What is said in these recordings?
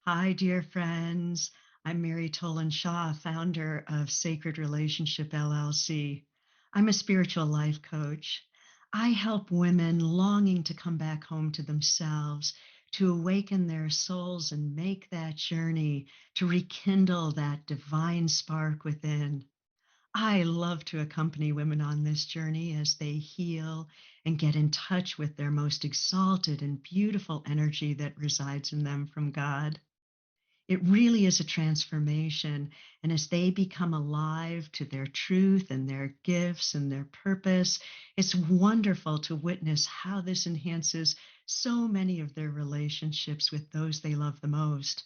Hi, dear friends. I'm Mary Toland Shaw, founder of Sacred Relationship LLC. I'm a spiritual life coach. I help women longing to come back home to themselves, to awaken their souls and make that journey, to rekindle that divine spark within. I love to accompany women on this journey as they heal and get in touch with their most exalted and beautiful energy that resides in them from God. It really is a transformation. And as they become alive to their truth and their gifts and their purpose, it's wonderful to witness how this enhances so many of their relationships with those they love the most,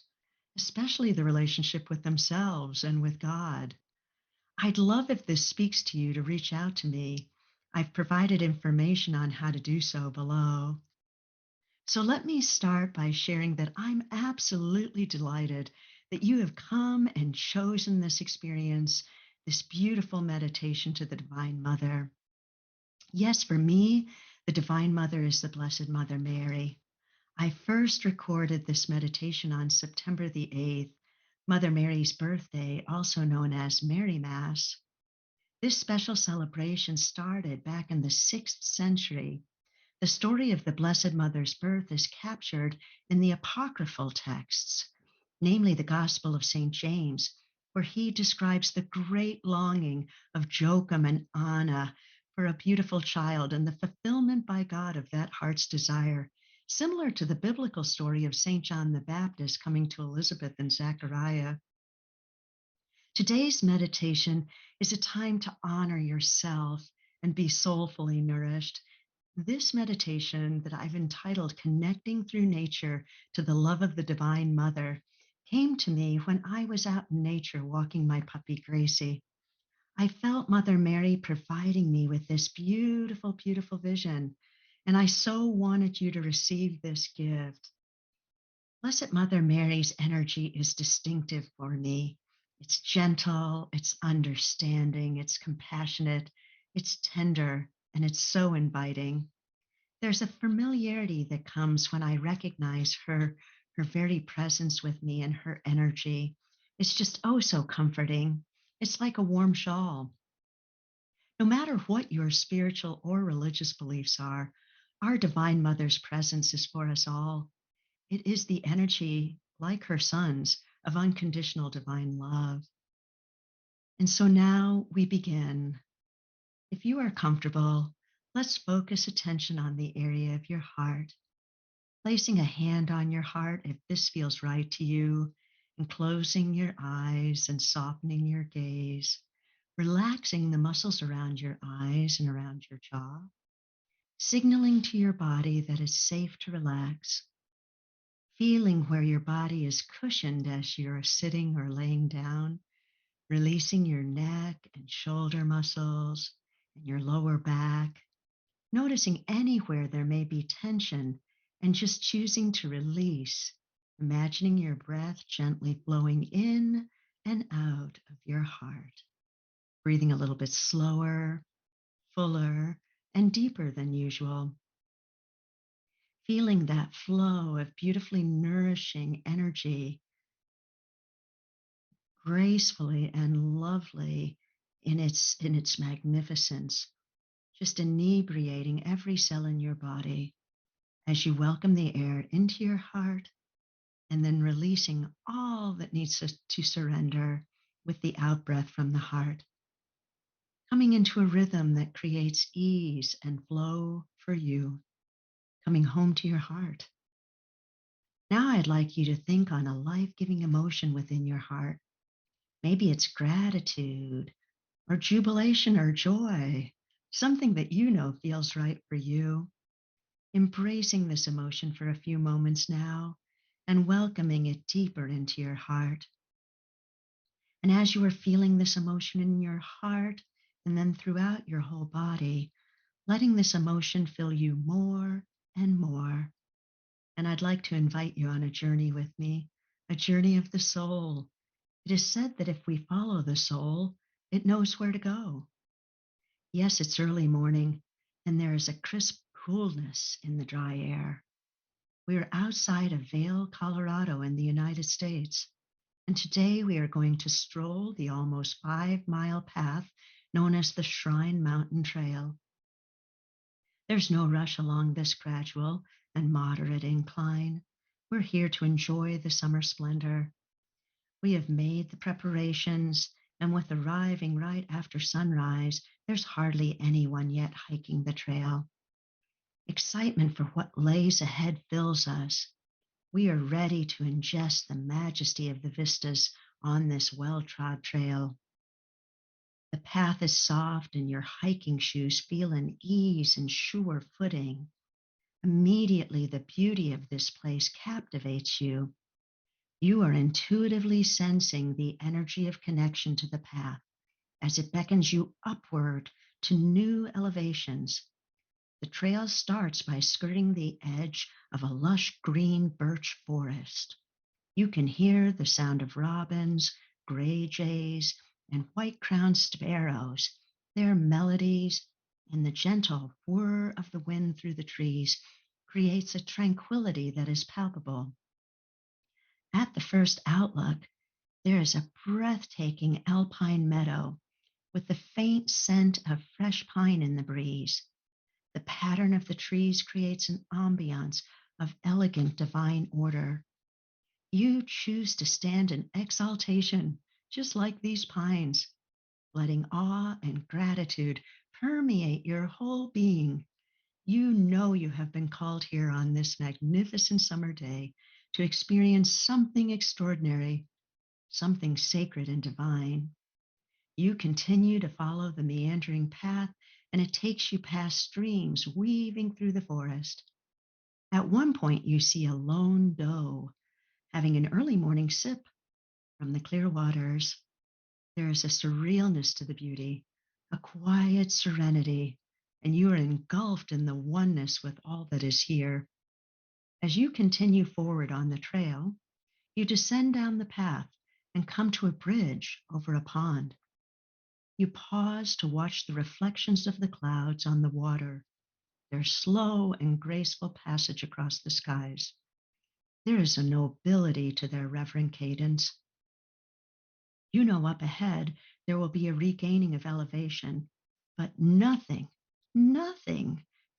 especially the relationship with themselves and with God. I'd love if this speaks to you to reach out to me. I've provided information on how to do so below. So let me start by sharing that I'm absolutely delighted that you have come and chosen this experience, this beautiful meditation to the Divine Mother. Yes, for me, the Divine Mother is the Blessed Mother Mary. I first recorded this meditation on September the 8th, Mother Mary's birthday, also known as Marymas. This special celebration started back in the 6th century. The story of the Blessed Mother's birth is captured in the apocryphal texts, namely the Gospel of St. James, where he describes the great longing of Joachim and Anna for a beautiful child and the fulfillment by God of that heart's desire, similar to the biblical story of St. John the Baptist coming to Elizabeth and Zechariah. Today's meditation is a time to honor yourself and be soulfully nourished. This meditation that I've entitled Connecting Through Nature to the Love of the Divine Mother came to me when I was out in nature walking my puppy Gracie. I felt Mother Mary providing me with this beautiful, beautiful vision, and I so wanted you to receive this gift. Blessed Mother Mary's energy is distinctive for me. It's gentle, it's understanding, it's compassionate, it's tender, and it's so inviting. There's a familiarity that comes when I recognize her very presence with me and her energy. It's just oh so comforting. It's like a warm shawl. No matter what your spiritual or religious beliefs are, our Divine Mother's presence is for us all. It is the energy, like her sons, of unconditional divine love. And so now we begin. If you are comfortable, let's focus attention on the area of your heart, placing a hand on your heart if this feels right to you, and closing your eyes and softening your gaze, relaxing the muscles around your eyes and around your jaw, signaling to your body that it's safe to relax, feeling where your body is cushioned as you're sitting or laying down, releasing your neck and shoulder muscles and your lower back, noticing anywhere there may be tension and just choosing to release, imagining your breath gently flowing in and out of your heart, breathing a little bit slower, fuller, and deeper than usual. Feeling that flow of beautifully nourishing energy gracefully and lovely in its magnificence, just inebriating every cell in your body as you welcome the air into your heart and then releasing all that needs to surrender with the out breath from the heart, coming into a rhythm that creates ease and flow for you, coming home to your heart. Now I'd like you to think on a life-giving emotion within your heart. Maybe it's gratitude or jubilation or joy, something that you know feels right for you. Embracing this emotion for a few moments now and welcoming it deeper into your heart. And as you are feeling this emotion in your heart and then throughout your whole body, letting this emotion fill you more and more. And I'd like to invite you on a journey with me, a journey of the soul. It is said that if we follow the soul, it knows where to go. Yes, it's early morning, and there is a crisp coolness in the dry air. We are outside of Vail, Colorado, in the United United States. And today we are going to stroll the almost 5-mile path known as the Shrine Mountain Trail. There's no rush along this gradual and moderate incline. We're here to enjoy the summer splendor. We have made the preparations, and with arriving right after sunrise, there's hardly anyone yet hiking the trail. Excitement for what lays ahead fills us. We are ready to ingest the majesty of the vistas on this well trod trail. The path is soft, and your hiking shoes feel an ease and sure footing. Immediately, the beauty of this place captivates you. You are intuitively sensing the energy of connection to the path as it beckons you upward to new elevations. The trail starts by skirting the edge of a lush green birch forest. You can hear the sound of robins, gray jays, and white-crowned sparrows. Their melodies and the gentle whir of the wind through the trees creates a tranquility that is palpable. At the first outlook, there is a breathtaking alpine meadow with the faint scent of fresh pine in the breeze. The pattern of the trees creates an ambiance of elegant divine order. You choose to stand in exaltation, just like these pines, letting awe and gratitude permeate your whole being. You know you have been called here on this magnificent summer day to experience something extraordinary, something sacred and divine. You continue to follow the meandering path, and it takes you past streams weaving through the forest. At one point, you see a lone doe having an early morning sip from the clear waters. There is a surrealness to the beauty, a quiet serenity, and you are engulfed in the oneness with all that is here. As you continue forward on the trail, you descend down the path and come to a bridge over a pond. You pause to watch the reflections of the clouds on the water, their slow and graceful passage across the skies. There is a nobility to their reverent cadence. You know up ahead there will be a regaining of elevation, but nothing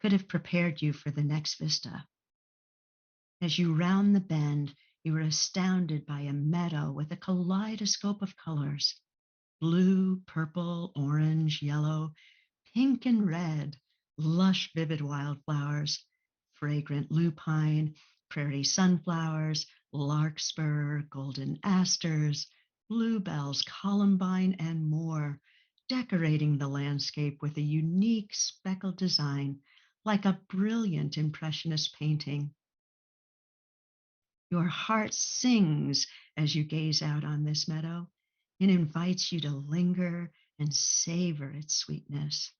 could have prepared you for the next vista. As you round the bend, you are astounded by a meadow with a kaleidoscope of colors: blue, purple, orange, yellow, pink, and red, lush, vivid wildflowers, fragrant lupine, prairie sunflowers, larkspur, golden asters, bluebells, columbine, and more, decorating the landscape with a unique speckled design like a brilliant impressionist painting. Your heart sings as you gaze out on this meadow. It invites you to linger and savor its sweetness.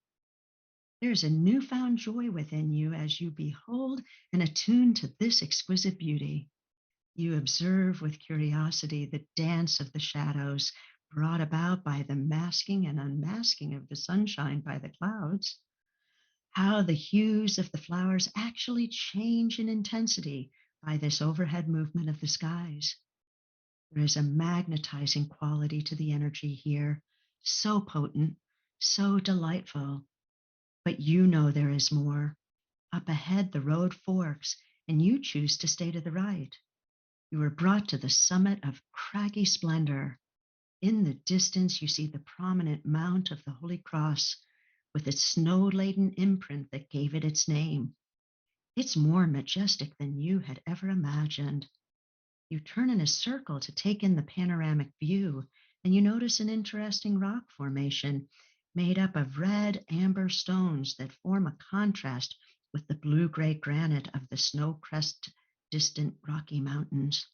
There's a newfound joy within you as you behold and attune to this exquisite beauty. You observe with curiosity the dance of the shadows brought about by the masking and unmasking of the sunshine by the clouds, how the hues of the flowers actually change in intensity by this overhead movement of the skies. There is a magnetizing quality to the energy here, so potent, so delightful. But you know there is more. Up ahead, the road forks, and you choose to stay to the right. You are brought to the summit of craggy splendor. In the distance, you see the prominent Mount of the Holy Cross with its snow laden imprint that gave it its name. It's more majestic than you had ever imagined. You turn in a circle to take in the panoramic view, and you notice an interesting rock formation made up of red amber stones that form a contrast with the blue gray granite of the snow crest distant Rocky Mountains.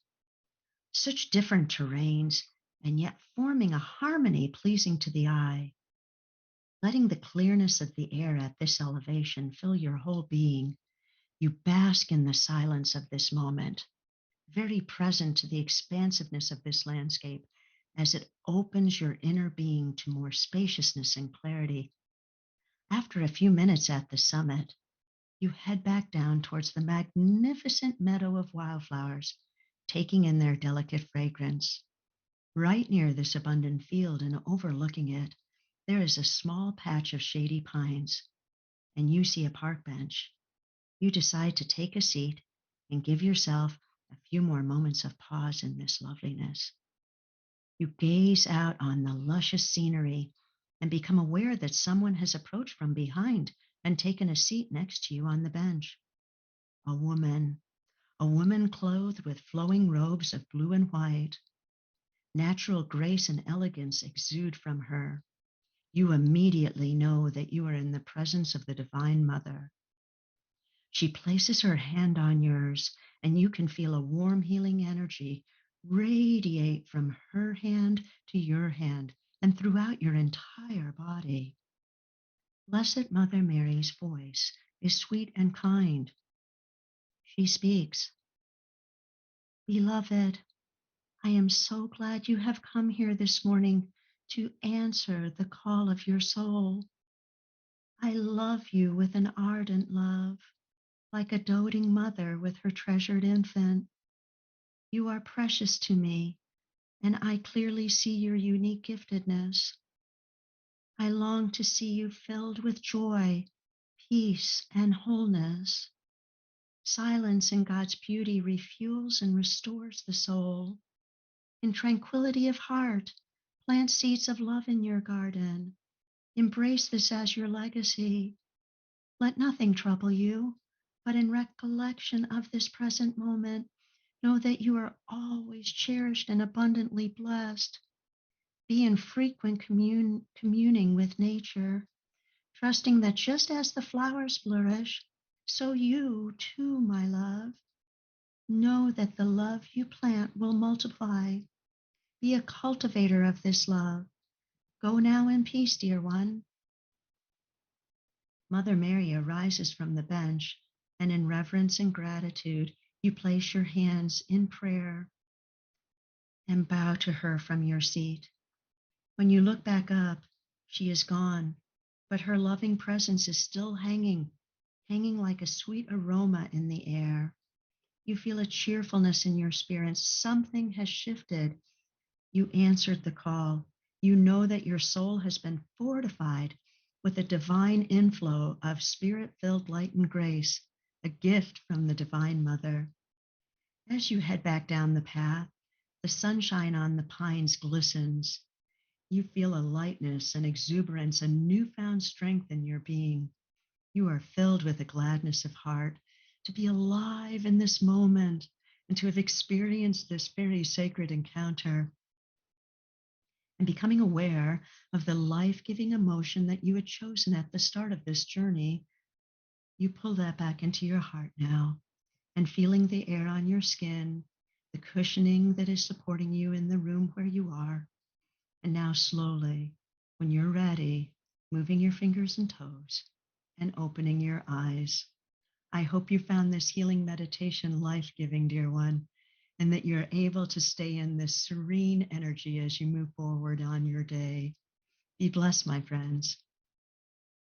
Such different terrains, and yet forming a harmony pleasing to the eye. Letting the clearness of the air at this elevation fill your whole being, you bask in the silence of this moment, very present to the expansiveness of this landscape as it opens your inner being to more spaciousness and clarity. After a few minutes at the summit, you head back down towards the magnificent meadow of wildflowers. taking in their delicate fragrance. Right near this abundant field and overlooking it, there is a small patch of shady pines, and you see a park bench. You decide to take a seat and give yourself a few more moments of pause in this loveliness. You gaze out on the luscious scenery and become aware that someone has approached from behind and taken a seat next to you on the bench. A woman, a woman clothed with flowing robes of blue and white. Natural grace and elegance exude from her. You immediately know that you are in the presence of the Divine Mother. She places her hand on yours, and you can feel a warm, healing energy radiate from her hand to your hand and throughout your entire body. Blessed Mother Mary's voice is sweet and kind. She speaks, "Beloved, I am so glad you have come here this morning to answer the call of your soul. I love you with an ardent love, like a doting mother with her treasured infant. You are precious to me, and I clearly see your unique giftedness. I long to see you filled with joy, peace, and wholeness. Silence in God's beauty refuels and restores the soul. In tranquility of heart, plant seeds of love in your garden. Embrace this as your legacy. Let nothing trouble you, but in recollection of this present moment, know that you are always cherished and abundantly blessed. Be in frequent communing with nature, trusting that just as the flowers flourish, so you too, my love. Know that the love you plant will multiply. Be a cultivator of this love. Go now in peace, dear one." Mother Mary arises from the bench, and in reverence and gratitude, you place your hands in prayer and bow to her from your seat. When you look back up, she is gone, but her loving presence is still hanging like a sweet aroma in the air. You feel a cheerfulness in your spirit. Something has shifted. You answered the call. You know that your soul has been fortified with a divine inflow of spirit filled light and grace, a gift from the Divine Mother. As you head back down the path, the sunshine on the pines glistens. You feel a lightness, an exuberance, a newfound strength in your being. You are filled with a gladness of heart to be alive in this moment and to have experienced this very sacred encounter. And becoming aware of the life giving emotion that you had chosen at the start of this journey, you pull that back into your heart now and feeling the air on your skin, the cushioning that is supporting you in the room where you are. And now, slowly, when you're ready, moving your fingers and toes and opening your eyes. I hope you found this healing meditation life giving, dear one, and that you're able to stay in this serene energy as you move forward on your day. Be blessed, my friends.